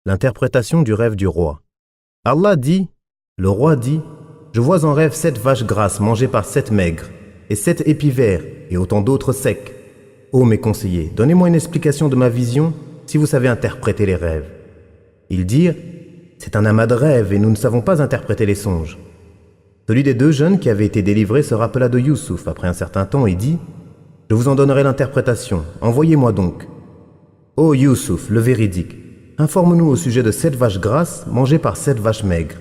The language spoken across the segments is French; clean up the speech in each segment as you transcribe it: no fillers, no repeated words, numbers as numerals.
L'interprétation du rêve du roi. Allah dit, le roi dit, je vois en rêve 7 vaches grasses mangées par 7 maigres, et 7 épis verts, et autant d'autres secs. Ô mes conseillers, donnez-moi une explication de ma vision, si vous savez interpréter les rêves. Ils dirent, c'est un amas de rêves, et nous ne savons pas interpréter les songes. Celui des 2 jeunes qui avaient été délivrés se rappela de Youssouf après un certain temps et dit, je vous en donnerai l'interprétation, envoyez-moi donc. Ô Youssouf, le véridique, informe-nous au sujet de 7 vaches grasses mangées par 7 vaches maigres,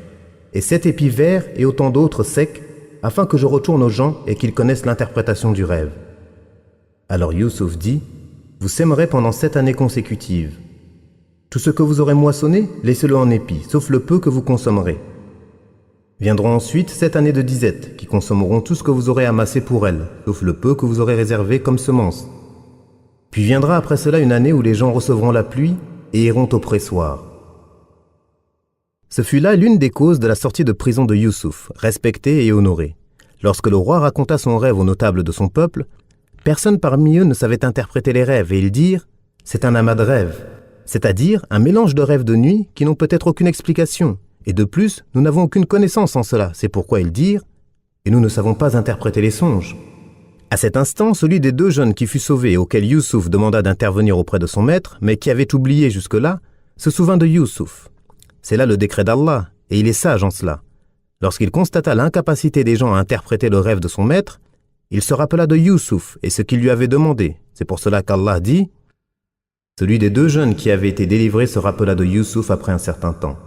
et 7 épis verts et autant d'autres secs, afin que je retourne aux gens et qu'ils connaissent l'interprétation du rêve. Alors Youssouf dit, vous sèmerez pendant 7 années consécutives. Tout ce que vous aurez moissonné, laissez-le en épis, sauf le peu que vous consommerez. Viendront ensuite 7 années de disette, qui consommeront tout ce que vous aurez amassé pour elles, sauf le peu que vous aurez réservé comme semence. Puis viendra après cela une année où les gens recevront la pluie et iront au pressoir. Ce fut là l'une des causes de la sortie de prison de Youssouf, respecté et honoré. Lorsque le roi raconta son rêve aux notables de son peuple, personne parmi eux ne savait interpréter les rêves et ils dirent « c'est un amas de rêves », c'est-à-dire un mélange de rêves de nuit qui n'ont peut-être aucune explication. Et de plus, nous n'avons aucune connaissance en cela, c'est pourquoi ils dirent « et nous ne savons pas interpréter les songes ». À cet instant, celui des 2 jeunes qui fut sauvé et auquel Youssouf demanda d'intervenir auprès de son maître, mais qui avait oublié jusque-là, se souvint de Youssouf. C'est là le décret d'Allah, et il est sage en cela. Lorsqu'il constata l'incapacité des gens à interpréter le rêve de son maître, il se rappela de Youssouf et ce qu'il lui avait demandé. C'est pour cela qu'Allah dit « Celui des 2 jeunes qui avaient été délivrés se rappela de Youssouf après un certain temps. »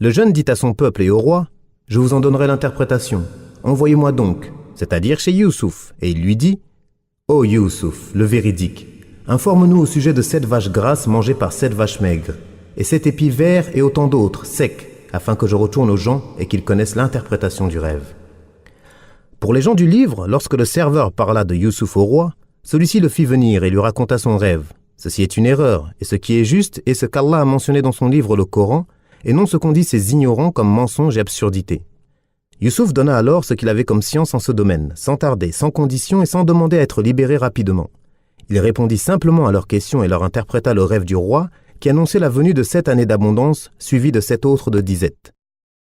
Le jeune dit à son peuple et au roi « Je vous en donnerai l'interprétation. Envoyez-moi donc, c'est-à-dire chez Youssouf. » Et il lui dit « Ô Youssouf, le véridique, informe-nous au sujet de 7 vaches grasses mangées par 7 vaches maigres, et 7 épis verts et autant d'autres, secs, afin que je retourne aux gens et qu'ils connaissent l'interprétation du rêve. » Pour les gens du livre, lorsque le serveur parla de Youssouf au roi, celui-ci le fit venir et lui raconta son rêve. Ceci est une erreur, et ce qui est juste est ce qu'Allah a mentionné dans son livre le Coran, et non ce qu'ont dit ces ignorants comme mensonge et absurdité. Youssouf donna alors ce qu'il avait comme science en ce domaine, sans tarder, sans condition et sans demander à être libéré rapidement. Il répondit simplement à leurs questions et leur interpréta le rêve du roi, qui annonçait la venue de 7 années d'abondance, suivie de 7 autres de disette.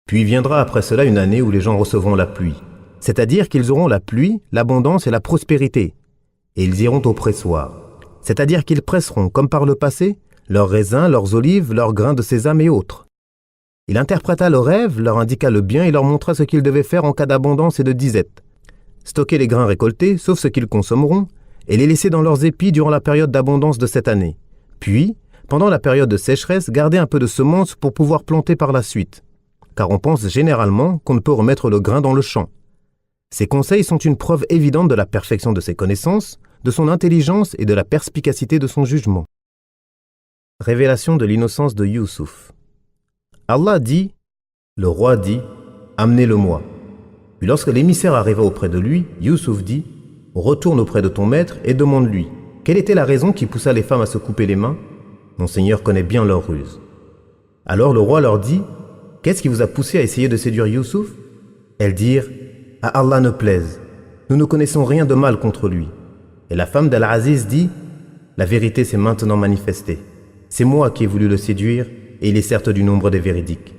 Puis viendra après cela une année où les gens recevront la pluie, c'est-à-dire qu'ils auront la pluie, l'abondance et la prospérité, et ils iront au pressoir, c'est-à-dire qu'ils presseront, comme par le passé, leurs raisins, leurs olives, leurs grains de sésame et autres. Il interpréta le rêve, leur indiqua le bien et leur montra ce qu'ils devaient faire en cas d'abondance et de disette. Stocker les grains récoltés, sauf ce qu'ils consommeront, et les laisser dans leurs épis durant la période d'abondance de cette année. Puis, pendant la période de sécheresse, garder un peu de semences pour pouvoir planter par la suite. Car on pense généralement qu'on ne peut remettre le grain dans le champ. Ces conseils sont une preuve évidente de la perfection de ses connaissances, de son intelligence et de la perspicacité de son jugement. Révélation de l'innocence de Youssouf. Allah dit, le roi dit, amenez-le-moi. Puis lorsque l'émissaire arriva auprès de lui, Youssouf dit, retourne auprès de ton maître et demande-lui, quelle était la raison qui poussa les femmes à se couper les mains? Mon Seigneur connaît bien leur ruse. Alors le roi leur dit, qu'est-ce qui vous a poussé à essayer de séduire Youssouf? Elles dirent, à Allah ne plaise, nous ne connaissons rien de mal contre lui. Et la femme d'Al-Aziz dit, la vérité s'est maintenant manifestée. C'est moi qui ai voulu le séduire, et il est certes du nombre des véridiques.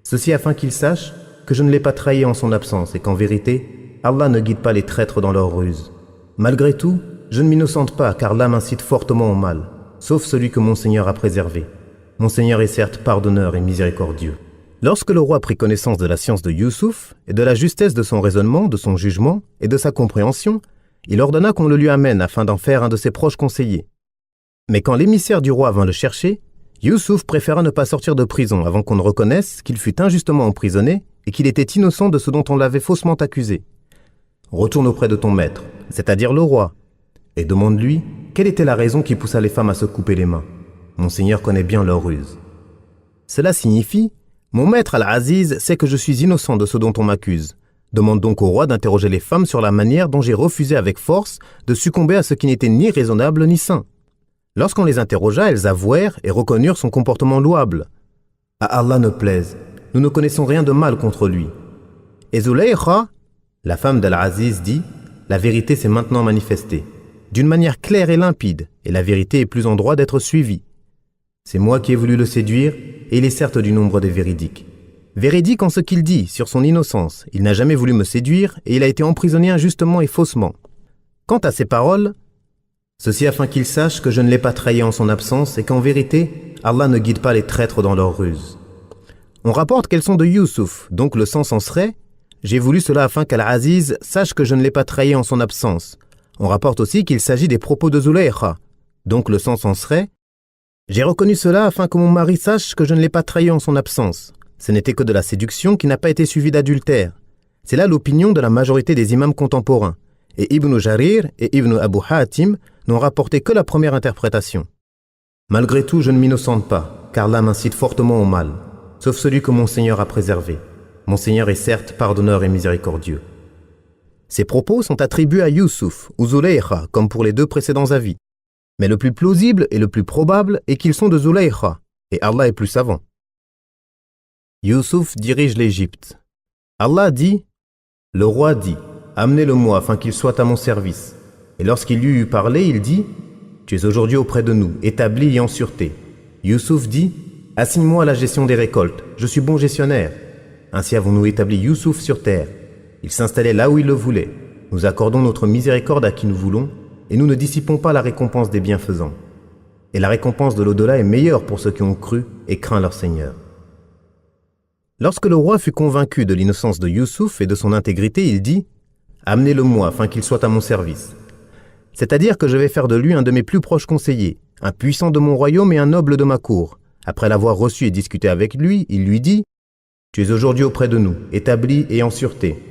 Ceci afin qu'il sache que je ne l'ai pas trahi en son absence, et qu'en vérité, Allah ne guide pas les traîtres dans leur ruse. Malgré tout, je ne m'innocente pas, car l'âme incite fortement au mal, sauf celui que mon Seigneur a préservé. Mon Seigneur est certes pardonneur et miséricordieux. Lorsque le roi prit connaissance de la science de Youssouf, et de la justesse de son raisonnement, de son jugement, et de sa compréhension, il ordonna qu'on le lui amène afin d'en faire un de ses proches conseillers. Mais quand l'émissaire du roi vint le chercher, Youssouf préféra ne pas sortir de prison avant qu'on ne reconnaisse qu'il fut injustement emprisonné et qu'il était innocent de ce dont on l'avait faussement accusé. Retourne auprès de ton maître, c'est-à-dire le roi, et demande-lui quelle était la raison qui poussa les femmes à se couper les mains. Mon Seigneur connaît bien leur ruse. Cela signifie, mon maître Al-Aziz sait que je suis innocent de ce dont on m'accuse. Demande donc au roi d'interroger les femmes sur la manière dont j'ai refusé avec force de succomber à ce qui n'était ni raisonnable ni sain. Lorsqu'on les interrogea, elles avouèrent et reconnurent son comportement louable. À Allah ne plaise, nous ne connaissons rien de mal contre lui. Et Zulaykha, la femme d'Al-Aziz, dit, la vérité s'est maintenant manifestée, d'une manière claire et limpide, et la vérité est plus en droit d'être suivie. C'est moi qui ai voulu le séduire, et il est certes du nombre des véridiques. Véridique en ce qu'il dit sur son innocence. Il n'a jamais voulu me séduire, et il a été emprisonné injustement et faussement. Quant à ses paroles, ceci afin qu'il sache que je ne l'ai pas trahi en son absence, et qu'en vérité, Allah ne guide pas les traîtres dans leurs ruses. On rapporte qu'elles sont de Youssouf, donc le sens en serait « J'ai voulu cela afin qu'Al-Aziz sache que je ne l'ai pas trahi en son absence ». On rapporte aussi qu'il s'agit des propos de Zulaykha, donc le sens en serait « J'ai reconnu cela afin que mon mari sache que je ne l'ai pas trahi en son absence ». Ce n'était que de la séduction qui n'a pas été suivie d'adultère. C'est là l'opinion de la majorité des imams contemporains, et Ibn Jarir et Ibn Abu Hatim n'ont rapporté que la première interprétation. Malgré tout, je ne m'innocente pas, car l'âme incite fortement au mal, sauf celui que mon Seigneur a préservé. Mon Seigneur est certes pardonneur et miséricordieux. Ces propos sont attribués à Youssouf ou Zulaykha, comme pour les deux précédents avis. Mais le plus plausible et le plus probable est qu'ils sont de Zulaykha, et Allah est plus savant. Youssouf dirige l'Égypte. Allah dit, le roi dit, amenez-le-moi afin qu'il soit à mon service. Et lorsqu'il lui eut parlé, il dit, tu es aujourd'hui auprès de nous, établi et en sûreté. Youssouf dit, assigne-moi à la gestion des récoltes, je suis bon gestionnaire. Ainsi avons-nous établi Youssouf sur terre. Il s'installait là où il le voulait. Nous accordons notre miséricorde à qui nous voulons, et nous ne dissipons pas la récompense des bienfaisants. Et la récompense de l'au-delà est meilleure pour ceux qui ont cru et craint leur Seigneur. Lorsque le roi fut convaincu de l'innocence de Youssouf et de son intégrité, il dit « Amenez-le-moi afin qu'il soit à mon service. » C'est-à-dire que je vais faire de lui un de mes plus proches conseillers, un puissant de mon royaume et un noble de ma cour. Après l'avoir reçu et discuté avec lui, il lui dit « Tu es aujourd'hui auprès de nous, établi et en sûreté. »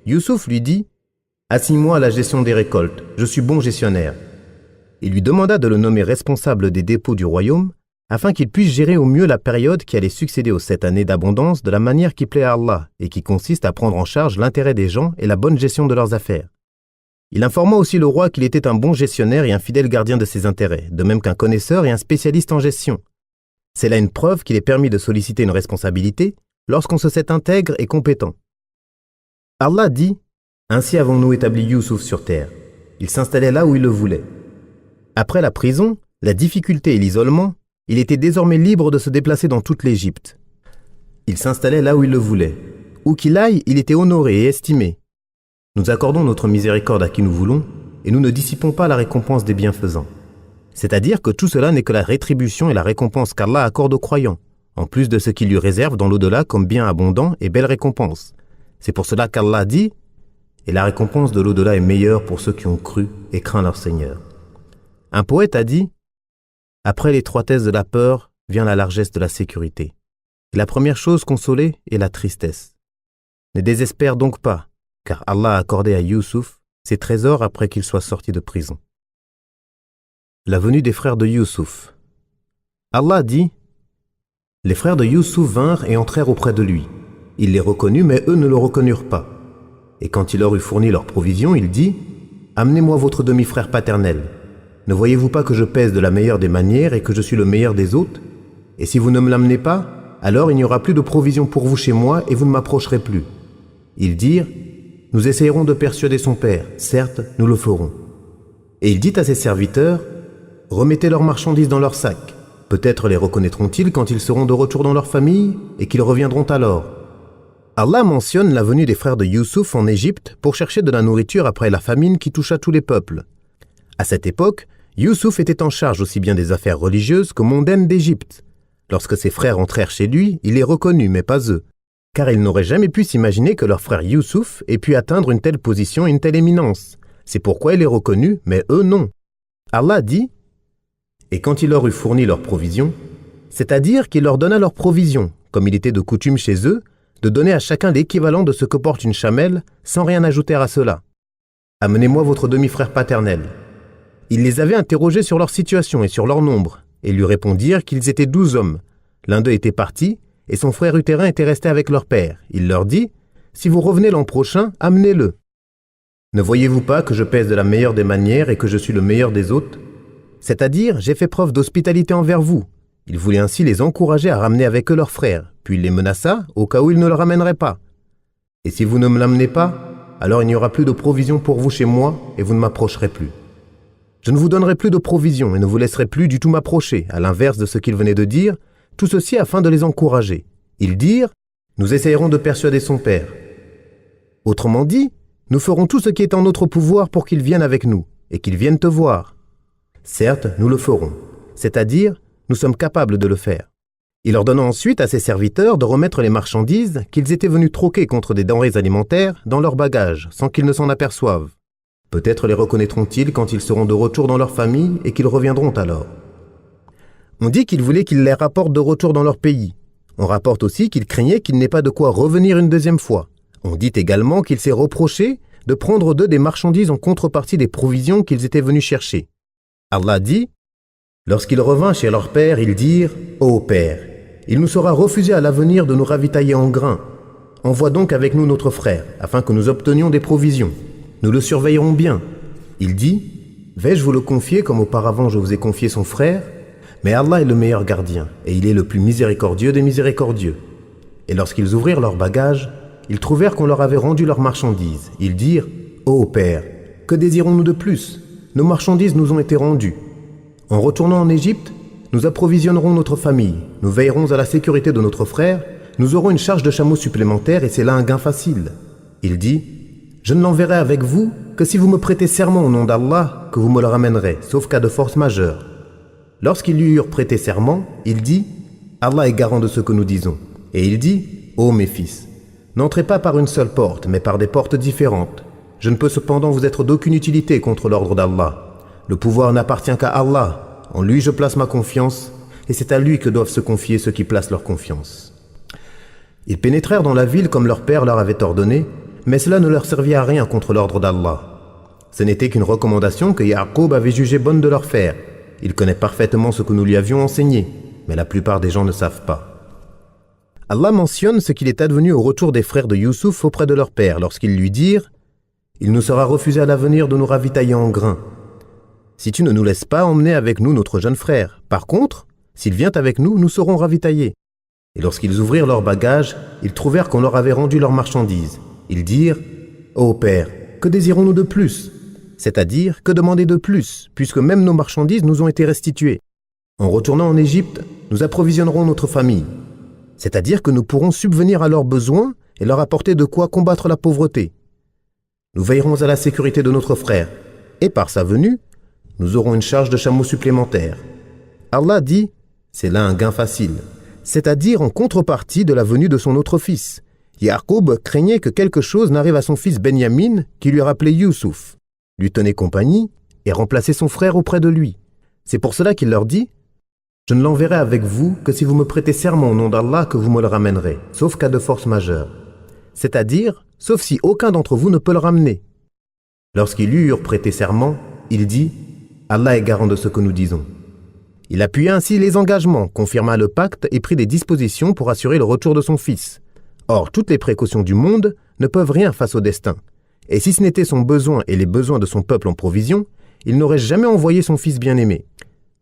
Youssouf lui dit « Assigne-moi à la gestion des récoltes, je suis bon gestionnaire. » Il lui demanda de le nommer responsable des dépôts du royaume, afin qu'il puisse gérer au mieux la période qui allait succéder aux 7 années d'abondance de la manière qui plaît à Allah et qui consiste à prendre en charge l'intérêt des gens et la bonne gestion de leurs affaires. Il informa aussi le roi qu'il était un bon gestionnaire et un fidèle gardien de ses intérêts, de même qu'un connaisseur et un spécialiste en gestion. C'est là une preuve qu'il est permis de solliciter une responsabilité lorsqu'on se sait intègre et compétent. Allah dit « Ainsi avons-nous établi Youssouf sur terre. Il s'installait là où il le voulait. » Après la prison, la difficulté et l'isolement, il était désormais libre de se déplacer dans toute l'Égypte. Il s'installait là où il le voulait. Où qu'il aille, il était honoré et estimé. Nous accordons notre miséricorde à qui nous voulons, et nous ne dissipons pas la récompense des bienfaisants. C'est-à-dire que tout cela n'est que la rétribution et la récompense qu'Allah accorde aux croyants, en plus de ce qu'il lui réserve dans l'au-delà comme bien abondant et belle récompense. C'est pour cela qu'Allah dit « Et la récompense de l'au-delà est meilleure pour ceux qui ont cru et craint leur Seigneur. » Un poète a dit « Après l'étroitesse de la peur vient la largesse de la sécurité. Et la première chose consolée est la tristesse. Ne désespère donc pas, car Allah a accordé à Youssouf ses trésors après qu'il soit sorti de prison. » La venue des frères de Youssouf. Allah dit « Les frères de Youssouf vinrent et entrèrent auprès de lui. Il les reconnut, mais eux ne le reconnurent pas. Et quand il leur eut fourni leurs provisions, il dit « Amenez-moi votre demi-frère paternel. Ne voyez-vous pas que je pèse de la meilleure des manières et que je suis le meilleur des hôtes? Et si vous ne me l'amenez pas, alors il n'y aura plus de provisions pour vous chez moi et vous ne m'approcherez plus. » Ils dirent « Nous essayerons de persuader son père, certes, nous le ferons. » Et il dit à ses serviteurs « Remettez leurs marchandises dans leurs sacs. Peut-être les reconnaîtront-ils quand ils seront de retour dans leur famille et qu'ils reviendront alors. » Allah mentionne la venue des frères de Youssouf en Égypte pour chercher de la nourriture après la famine qui toucha tous les peuples. À cette époque, Youssouf était en charge aussi bien des affaires religieuses que mondaines d'Égypte. Lorsque ses frères entrèrent chez lui, il les reconnut, mais pas eux, car ils n'auraient jamais pu s'imaginer que leur frère Youssouf ait pu atteindre une telle position et une telle éminence. C'est pourquoi il les reconnut, mais eux non. Allah dit « Et quand il leur eut fourni leurs provisions, c'est-à-dire qu'il leur donna leurs provisions, comme il était de coutume chez eux, de donner à chacun l'équivalent de ce que porte une chamelle, sans rien ajouter à cela. Amenez-moi votre demi-frère paternel. » Il les avait interrogés sur leur situation et sur leur nombre, et lui répondirent qu'ils étaient 12 hommes. L'un d'eux était parti, et son frère utérin était resté avec leur père. Il leur dit « Si vous revenez l'an prochain, amenez-le. Ne voyez-vous pas que je pèse de la meilleure des manières et que je suis le meilleur des hôtes? C'est-à-dire, j'ai fait preuve d'hospitalité envers vous. » Il voulait ainsi les encourager à ramener avec eux leur frère, puis il les menaça au cas où ils ne le ramèneraient pas. « Et si vous ne me l'amenez pas, alors il n'y aura plus de provisions pour vous chez moi et vous ne m'approcherez plus. » Je ne vous donnerai plus de provisions et ne vous laisserai plus du tout m'approcher, à l'inverse de ce qu'il venait de dire, tout ceci afin de les encourager. Ils dirent, nous essayerons de persuader son père. Autrement dit, nous ferons tout ce qui est en notre pouvoir pour qu'il vienne avec nous et qu'il vienne te voir. Certes, nous le ferons, c'est-à-dire, nous sommes capables de le faire. Il ordonna ensuite à ses serviteurs de remettre les marchandises qu'ils étaient venus troquer contre des denrées alimentaires dans leurs bagages, sans qu'ils ne s'en aperçoivent. Peut-être les reconnaîtront-ils quand ils seront de retour dans leur famille et qu'ils reviendront alors. On dit qu'il voulait qu'ils les rapportent de retour dans leur pays. On rapporte aussi qu'il craignait qu'il n'ait pas de quoi revenir une deuxième fois. On dit également qu'il s'est reproché de prendre d'eux des marchandises en contrepartie des provisions qu'ils étaient venus chercher. Allah dit, lorsqu'il revint chez leur père, ils dirent, ô père, il nous sera refusé à l'avenir de nous ravitailler en grains. Envoie donc avec nous notre frère, afin que nous obtenions des provisions. Nous le surveillerons bien. Il dit, vais-je vous le confier comme auparavant je vous ai confié son frère? Mais Allah est le meilleur gardien, et il est le plus miséricordieux des miséricordieux. Et lorsqu'ils ouvrirent leurs bagages, ils trouvèrent qu'on leur avait rendu leurs marchandises. Ils dirent, ô père, que désirons-nous de plus? Nos marchandises nous ont été rendues. En retournant en Égypte, nous approvisionnerons notre famille, nous veillerons à la sécurité de notre frère, nous aurons une charge de chameau supplémentaire et c'est là un gain facile. Il dit, je ne l'enverrai avec vous que si vous me prêtez serment au nom d'Allah que vous me le ramènerez, sauf cas de force majeure. Lorsqu'ils lui eurent prêté serment, il dit, Allah est garant de ce que nous disons. Et il dit, ô mes fils, n'entrez pas par une seule porte, mais par des portes différentes. Je ne peux cependant vous être d'aucune utilité contre l'ordre d'Allah. Le pouvoir n'appartient qu'à Allah. En lui je place ma confiance, et c'est à lui que doivent se confier ceux qui placent leur confiance. Ils pénétrèrent dans la ville comme leur père leur avait ordonné, mais cela ne leur servit à rien contre l'ordre d'Allah. Ce n'était qu'une recommandation que Ya'qub avait jugé bonne de leur faire. Il connaît parfaitement ce que nous lui avions enseigné, mais la plupart des gens ne savent pas. Allah mentionne ce qu'il est advenu au retour des frères de Youssouf auprès de leur père, lorsqu'ils lui dirent « Il nous sera refusé à l'avenir de nous ravitailler en grains. Si tu ne nous laisses pas emmener avec nous notre jeune frère, par contre, s'il vient avec nous, nous serons ravitaillés. » Et lorsqu'ils ouvrirent leurs bagages, ils trouvèrent qu'on leur avait rendu leurs marchandises. Ils dirent « Ô père, que désirons-nous de plus ?» C'est-à-dire, que demander de plus, puisque même nos marchandises nous ont été restituées. En retournant en Égypte, nous approvisionnerons notre famille. C'est-à-dire que nous pourrons subvenir à leurs besoins et leur apporter de quoi combattre la pauvreté. Nous veillerons à la sécurité de notre frère, et par sa venue, nous aurons une charge de chameau supplémentaire. Allah dit, c'est là un gain facile, c'est-à-dire en contrepartie de la venue de son autre fils. Ya'qub craignait que quelque chose n'arrive à son fils Benyamin, qui lui rappelait Youssouf, lui tenait compagnie et remplaçait son frère auprès de lui. C'est pour cela qu'il leur dit, je ne l'enverrai avec vous que si vous me prêtez serment au nom d'Allah que vous me le ramènerez, sauf cas de force majeure. C'est-à-dire, sauf si aucun d'entre vous ne peut le ramener. Lorsqu'ils lui eurent prêté serment, il dit, Allah est garant de ce que nous disons. Il appuya ainsi les engagements, confirma le pacte et prit des dispositions pour assurer le retour de son fils. Or, toutes les précautions du monde ne peuvent rien face au destin. Et si ce n'était son besoin et les besoins de son peuple en provision, il n'aurait jamais envoyé son fils bien-aimé.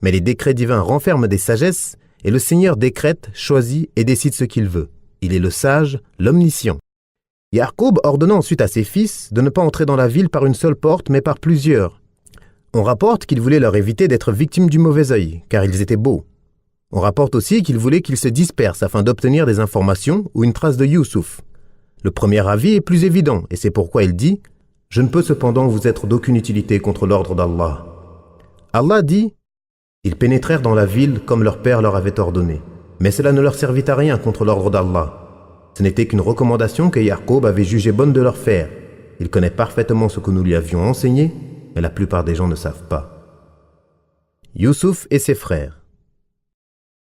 Mais les décrets divins renferment des sagesses, et le Seigneur décrète, choisit et décide ce qu'il veut. Il est le sage, l'omniscient. Ya'qub ordonna ensuite à ses fils de ne pas entrer dans la ville par une seule porte, mais par plusieurs. On rapporte qu'il voulait leur éviter d'être victimes du mauvais œil, car ils étaient beaux. On rapporte aussi qu'il voulait qu'ils se dispersent afin d'obtenir des informations ou une trace de Youssouf. Le premier avis est plus évident, et c'est pourquoi il dit « Je ne peux cependant vous être d'aucune utilité contre l'ordre d'Allah. » Allah dit « Ils pénétrèrent dans la ville comme leur père leur avait ordonné, mais cela ne leur servit à rien contre l'ordre d'Allah. Ce n'était qu'une recommandation que Ya'qub avait jugé bonne de leur faire. Il connaît parfaitement ce que nous lui avions enseigné, mais la plupart des gens ne savent pas. » Youssouf et ses frères.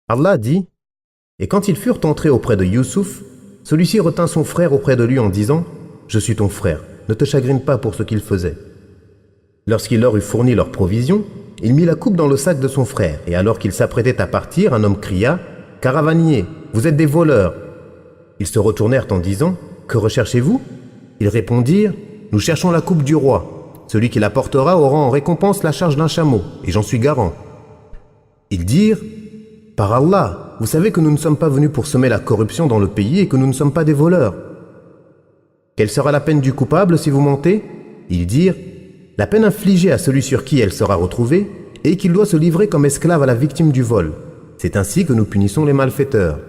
Allah dit « Et quand ils furent entrés auprès de Youssouf, celui-ci retint son frère auprès de lui en disant « Je suis ton frère, ne te chagrine pas pour ce qu'il faisait. » Lorsqu'il leur eut fourni leurs provisions, il mit la coupe dans le sac de son frère, et alors qu'il s'apprêtait à partir, un homme cria « Caravaniers, vous êtes des voleurs !» Ils se retournèrent en disant « Que recherchez-vous » Ils répondirent « Nous cherchons la coupe du roi. Celui qui la portera aura en récompense la charge d'un chameau, et j'en suis garant. » Ils dirent « Par Allah, vous savez que nous ne sommes pas venus pour semer la corruption dans le pays et que nous ne sommes pas des voleurs. Quelle sera la peine du coupable si vous mentez ?» Ils dirent « la peine infligée à celui sur qui elle sera retrouvée est qu'il doit se livrer comme esclave à la victime du vol. C'est ainsi que nous punissons les malfaiteurs.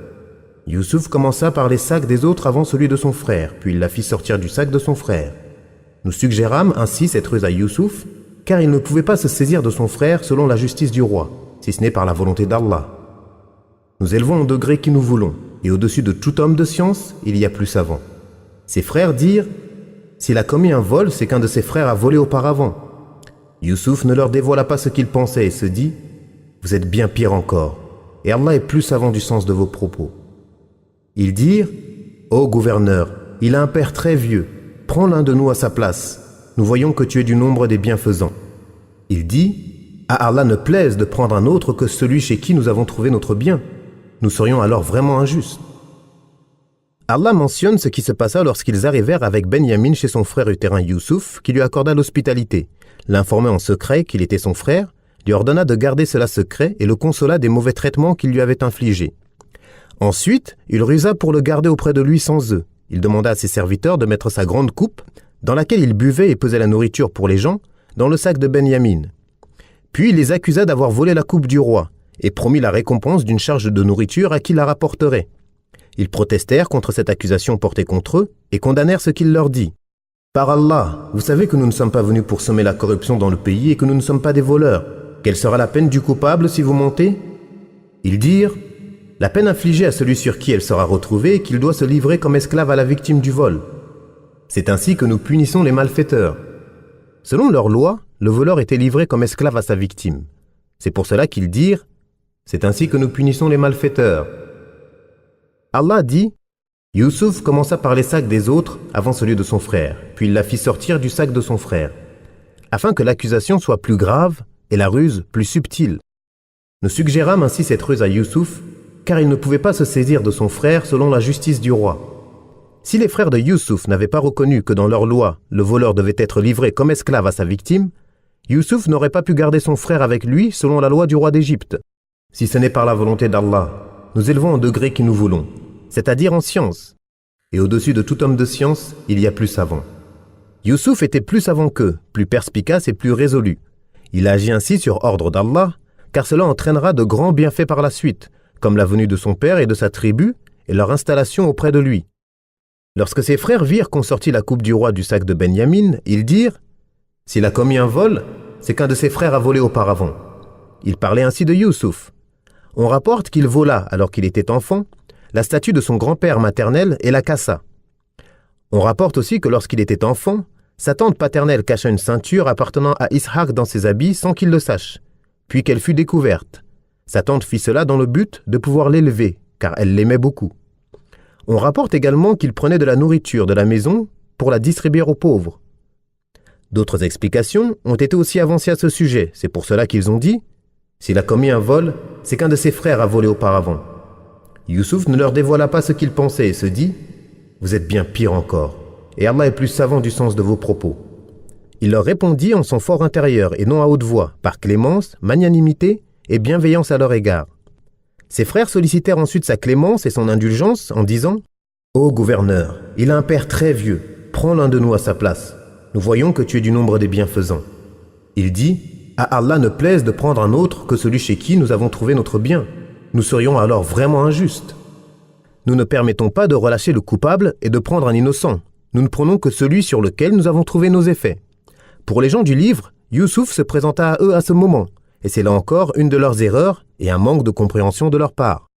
Youssouf commença par les sacs des autres avant celui de son frère, puis il la fit sortir du sac de son frère. Nous suggérâmes ainsi cette ruse à Youssouf, car il ne pouvait pas se saisir de son frère selon la justice du roi, si ce n'est par la volonté d'Allah. Nous élevons au degré qui nous voulons, et au-dessus de tout homme de science, il y a plus savant. Ses frères dirent « S'il a commis un vol, c'est qu'un de ses frères a volé auparavant. » Youssouf ne leur dévoila pas ce qu'il pensait et se dit « Vous êtes bien pire encore, et Allah est plus savant du sens de vos propos. » Ils dirent « Ô gouverneur, il a un père très vieux, prends l'un de nous à sa place, nous voyons que tu es du nombre des bienfaisants. » Il dit « À Allah ne plaise de prendre un autre que celui chez qui nous avons trouvé notre bien. Nous serions alors vraiment injustes. » Allah mentionne ce qui se passa lorsqu'ils arrivèrent avec Benyamin chez son frère utérin Youssouf, qui lui accorda l'hospitalité, l'informa en secret qu'il était son frère, lui ordonna de garder cela secret et le consola des mauvais traitements qu'il lui avait infligés. Ensuite, il rusa pour le garder auprès de lui sans œufs. Il demanda à ses serviteurs de mettre sa grande coupe, dans laquelle il buvait et pesait la nourriture pour les gens, dans le sac de Benyamin. Puis il les accusa d'avoir volé la coupe du roi, et promit la récompense d'une charge de nourriture à qui la rapporterait. Ils protestèrent contre cette accusation portée contre eux, et condamnèrent ce qu'il leur dit. « Par Allah, vous savez que nous ne sommes pas venus pour semer la corruption dans le pays et que nous ne sommes pas des voleurs. Quelle sera la peine du coupable si vous montez ?» Ils dirent « La peine infligée à celui sur qui elle sera retrouvée est qu'il doit se livrer comme esclave à la victime du vol. C'est ainsi que nous punissons les malfaiteurs. » Selon leur loi, le voleur était livré comme esclave à sa victime. C'est pour cela qu'ils dirent « C'est ainsi que nous punissons les malfaiteurs. » Allah dit « Youssouf commença par les sacs des autres avant celui de son frère, puis il la fit sortir du sac de son frère, afin que l'accusation soit plus grave et la ruse plus subtile. Nous suggérâmes ainsi cette ruse à Youssouf, car il ne pouvait pas se saisir de son frère selon la justice du roi. Si les frères de Youssouf n'avaient pas reconnu que dans leur loi, le voleur devait être livré comme esclave à sa victime, Youssouf n'aurait pas pu garder son frère avec lui selon la loi du roi d'Égypte. Si ce n'est par la volonté d'Allah, nous élevons au degré qui nous voulons, c'est-à-dire en science. Et au-dessus de tout homme de science, il y a plus savant. Youssouf était plus savant qu'eux, plus perspicace et plus résolu. Il agit ainsi sur ordre d'Allah, car cela entraînera de grands bienfaits par la suite, comme la venue de son père et de sa tribu, et leur installation auprès de lui. Lorsque ses frères virent qu'on sortit la coupe du roi du sac de Benyamin, ils dirent « S'il a commis un vol, c'est qu'un de ses frères a volé auparavant. » Ils parlaient ainsi de Youssouf. On rapporte qu'il vola, alors qu'il était enfant, la statue de son grand-père maternel et la cassa. On rapporte aussi que lorsqu'il était enfant, sa tante paternelle cacha une ceinture appartenant à Ishaq dans ses habits sans qu'il le sache, puis qu'elle fut découverte. Sa tante fit cela dans le but de pouvoir l'élever, car elle l'aimait beaucoup. On rapporte également qu'il prenait de la nourriture de la maison pour la distribuer aux pauvres. D'autres explications ont été aussi avancées à ce sujet, c'est pour cela qu'ils ont dit « S'il a commis un vol, c'est qu'un de ses frères a volé auparavant. » Youssouf ne leur dévoila pas ce qu'il pensait et se dit « Vous êtes bien pire encore, et Allah est plus savant du sens de vos propos. » Il leur répondit en son fort intérieur et non à haute voix, par clémence, magnanimité et bienveillance à leur égard. Ses frères sollicitèrent ensuite sa clémence et son indulgence en disant « Ô gouverneur, il a un père très vieux, prends l'un de nous à sa place. Nous voyons que tu es du nombre des bienfaisants. » Il dit « À Allah ne plaise de prendre un autre que celui chez qui nous avons trouvé notre bien. Nous serions alors vraiment injustes. Nous ne permettons pas de relâcher le coupable et de prendre un innocent. Nous ne prenons que celui sur lequel nous avons trouvé nos effets. » Pour les gens du livre, Youssouf se présenta à eux à ce moment, et c'est là encore une de leurs erreurs et un manque de compréhension de leur part.